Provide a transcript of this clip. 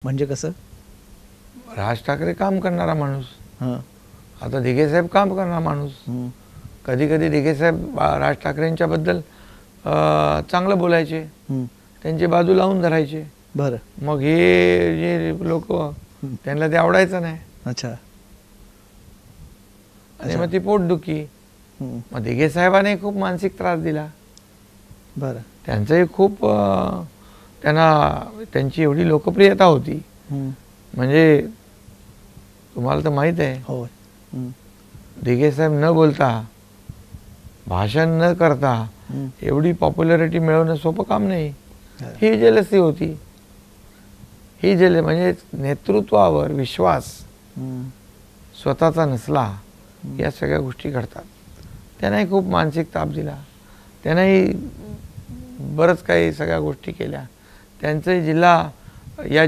म्हणजे कसं? राज ठाकरे काम करणारा माणूस, हां. आता दिघे साहेब काम करणारा माणूस. कधी कधी दिघे साहेब राज ठाकरेंच्या बद्दल चांगलं बोलायचे, त्यांची बाजू लावून धरायचे. बरं. मग हे जे लोक त्यांना ते आवडायचं नाही. अच्छा. आणि मग ती पोटदुखी. मग दिघे साहेबांनी खूप मानसिक त्रास दिला. बरं. त्यांचंही खूप त्यांची एवढी लोकप्रियता होती, म्हणजे तुम्हाला तर माहीत आहे. हो. दिघे साहेब न बोलता, भाषण न करता एवढी पॉप्युलॅरिटी मिळवणं सोपं काम नाही. ही जेलसी होती. ही म्हणजे नेतृत्वावर विश्वास स्वतःचा नसला, या सगळ्या गोष्टी घडतात. त्यांनाही खूप मानसिक ताप दिला. त्यांनाही बरंच काही सगळ्या गोष्टी केल्या. त्यांचे जिल्हा या